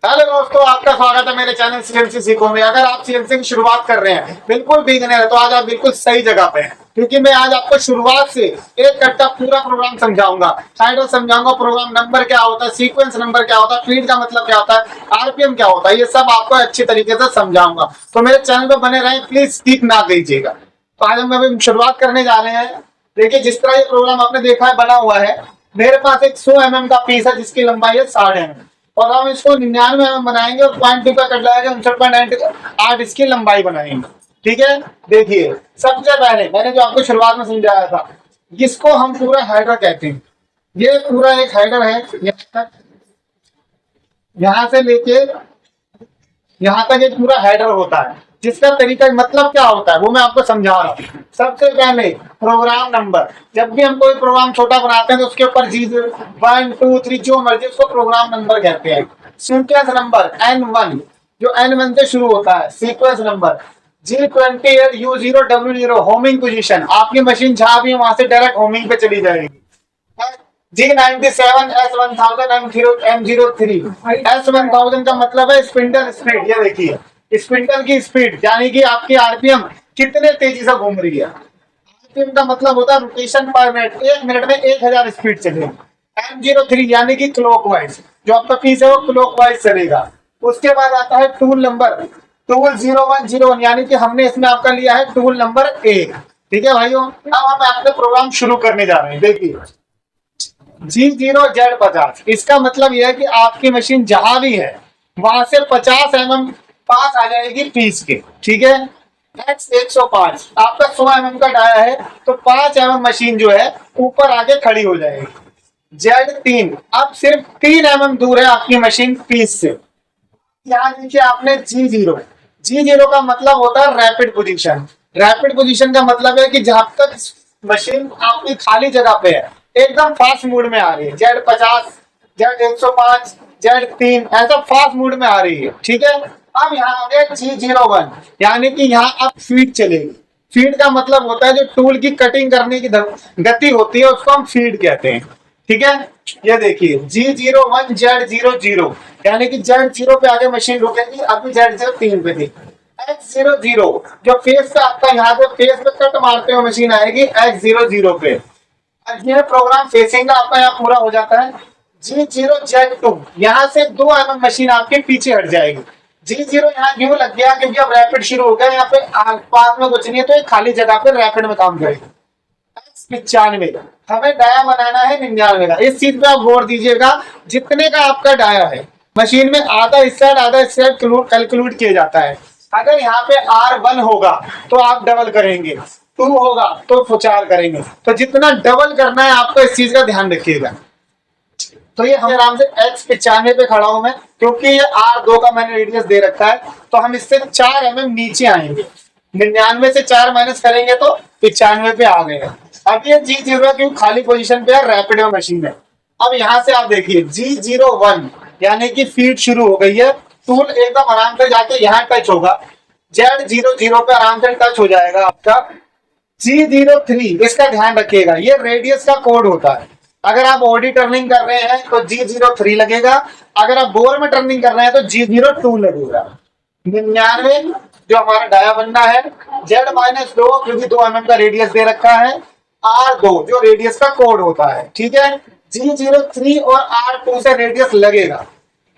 Hello दोस्तों, आपका स्वागत है मेरे चैनल सीएनसी सीखो में। अगर आप सीएनसी की शुरुआत कर रहे हैं, बिल्कुल बिगिनर है, तो आज आप बिल्कुल सही जगह पे हैं, क्योंकि मैं आज आपको शुरुआत से एक कट्टा पूरा प्रोग्राम समझाऊंगा। टाइटल समझाऊंगा, प्रोग्राम नंबर क्या होता है, सीक्वेंस नंबर क्या होता है, फीड का मतलब क्या होता है, आरपीएम क्या होता है, ये सब आपको अच्छी तरीके से समझाऊंगा। तो मेरे चैनल पर बने रहें, प्लीज स्किप ना कीजिएगा। तो आज हम अभी शुरुआत करने जा रहे हैं। देखिए, जिस तरह ये प्रोग्राम आपने देखा है बना हुआ है, मेरे पास एक 100 mm का पीस है जिसकी लंबाई है 1.5 mm, और हम इसको 99 mm बनाएंगे और 0.2 का कट लगाएंगे, 59.8 इसकी लंबाई बनाएंगे। ठीक है, देखिए सबसे पहले मैंने जो आपको शुरुआत में समझाया था, जिसको हम पूरा हेडर कहते हैं। ये पूरा एक हेडर है, यहाँ तक, यहाँ से लेके यहाँ तक एक पूरा हेडर होता है, जिसका तरीका मतलब क्या होता है वो मैं आपको समझा रहा हूँ। सबसे पहले प्रोग्राम नंबर, जब भी हम कोई प्रोग्राम छोटा बनाते हैं तो उसके ऊपर जी 1 2 3 जो मर्जी उसको प्रोग्राम नंबर कहते हैं। सीक्वेंस नंबर N1 जो N1 से शुरू होता है। Sequence number G28 U0 W0 homing position, आपकी मशीन जहां भी है वहां से डायरेक्ट होमिंग पे चली जाएगी। G97 S1000 M03 S1000 का मतलब है स्पिंडल स्पीड। ये देखिए स्पिंडल की स्पीड, यानी कि आपकी आरपीएम कितने तेजी से घूम रही है। आरपीएम का मतलब होता है रोटेशन पर मिनट, 1 मिनट में 1000 स्पीड चलेगी। M03 यानी कि क्लॉकवाइज, जो आपका पीस है वो क्लॉकवाइज चलेगा। उसके बाद आता है टूल नंबर, टूल 0101, यानी कि हमने इसमें आपका लिया है टूल नंबर 1। ठीक है भाइयों, अब हम अपने प्रोग्राम शुरू करने जा रहे हैं। देखिए G0Z50, इसका मतलब यह है कि आपकी मशीन जहां भी है वहां से 50 mm पास आ जाएगी पीस के। ठीक है, X105 आपका 100 mm का डाया है तो 5 mm मशीन जो है ऊपर आके खड़ी हो जाएगी। Z3 अब सिर्फ 3 mm दूर है आपकी मशीन पीस से। यहाँ देखिए आपने G0 का मतलब होता है रैपिड पोजीशन। रैपिड पोजीशन का मतलब है कि जहां तक मशीन आपकी खाली जगह पे है एकदम फास्ट मोड में आ रही है। Z50 Z105 Z3 ऐसा फास्ट मोड में आ रही है। ठीक है, अब यहाँ आ गया G01, यानी कि यहाँ अब फीड चलेगी। फीड का मतलब होता है जो टूल की कटिंग करने की गति होती है उसको हम फीड कहते हैं। ठीक है, ये देखिए G01 Z00, यानी कि Z0 पे आगे मशीन रुकेगी, अभी Z03 पे थी। X00 जो फेस पे आपका यहाँ पे फेस पे कट मारते हुए मशीन आएगी X00 पे। यह प्रोग्राम फेसिंग का आपका यहाँ पूरा हो जाता है। G0Z2 यहाँ से 2 mm मशीन आपके पीछे हट जाएगी। G0 यहाँ क्यों लग गया, क्योंकि अब रैपिड शुरू हो गया, यहाँ पे पास में कुछ नहीं है तो एक खाली जगह पे रैपिड में काम करेगी। X95 हमें डाया बनाना है 99 का। इस चीज पे आप गौर दीजिएगा, जितने का आपका डाया है मशीन में आधा इस साइड कैलकुलेट किया जाता है। अगर यहाँ पे R1 होगा तो आप डबल करेंगे, 2 होगा तो 4 करेंगे, तो जितना डबल करना है आपको इस चीज का ध्यान रखिएगा। तो ये हम आराम से X95 पे खड़ा हूं मैं, क्योंकि ये R2 का मैंने रेडियस दे रखा है, तो हम इससे 4 mm नीचे आएंगे। 99 से 4 माइनस करेंगे तो 95 पे आ गए। अब ये G0 की खाली पोजीशन पे है, रैपिड में मशीन है। अब यहाँ से आप देखिए G01 यानी कि फीड शुरू हो गई है। टूल एकदम आराम से जाके यहाँ टच होगा, Z00 पे आराम से टच हो जाएगा आपका। G03 इसका ध्यान रखिएगा, ये रेडियस का कोड होता है। अगर आप ओडी टर्निंग कर रहे हैं तो G03 लगेगा, अगर आप बोर में टर्निंग कर रहे हैं तो G02 लगेगा। 99 जो हमारा डाया बनना है, Z-2 क्योंकि 2 mm का रेडियस दे रखा है, R2 जो रेडियस का कोड होता है। ठीक है, G03 और R2 से रेडियस लगेगा।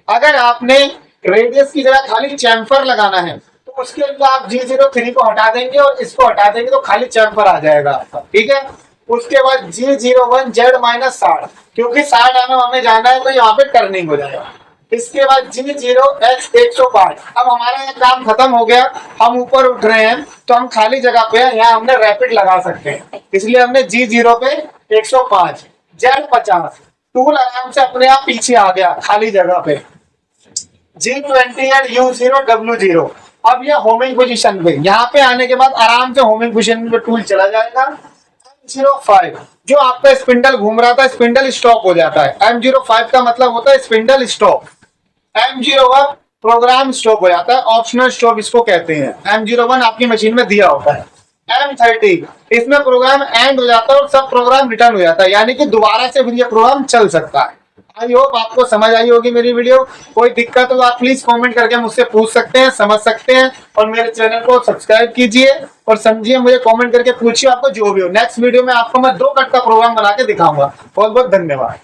अगर आपने रेडियस की जगह खाली चैम्फर लगाना है तो उसके लिए आप G03 को हटा देंगे और इसको हटा देंगे तो खाली चैम्फर आ जाएगा आपका। ठीक है, उसके बाद G01 Z-60, क्योंकि 60 mm हमें जाना है तो यहाँ पे टर्निंग हो जाएगा। इसके बाद G0X105, अब हमारा ये काम खत्म हो गया, हम ऊपर उठ रहे हैं तो हम खाली जगह पे यहाँ हमने रैपिड लगा सकते हैं, इसलिए हमने G0 पे 105 Z50 टूल आराम से अपने आप पीछे आ गया खाली जगह पे। G28 U0 W0, अब ये होमिंग पोजीशन पे, यहाँ पे आने के बाद आराम से होमिंग पोजीशन पे टूल चला जाएगा। M05 जो आपका स्पिंडल घूम रहा था, स्पिंडल स्टॉप हो जाता है। M05 का मतलब होता है spindle stop. M01 programme stop हो जाता है, ऑप्शनल स्टॉप इसको कहते हैं। M01 आपकी मशीन में दिया होता है। M30 इसमें प्रोग्राम एंड हो जाता है और सब प्रोग्राम रिटर्न हो जाता है, यानी कि दोबारा से फिर ये प्रोग्राम चल सकता है। आई होप आपको समझ आई होगी मेरी वीडियो। कोई दिक्कत हो तो आप प्लीज कमेंट करके मुझसे पूछ सकते हैं, समझ सकते हैं। और मेरे चैनल को सब्सक्राइब कीजिए और समझिए, मुझे कमेंट करके पूछिए आपको जो भी हो। नेक्स्ट वीडियो में आपको मैं 2 कट का प्रोग्राम बना के दिखाऊंगा। बहुत बहुत धन्यवाद।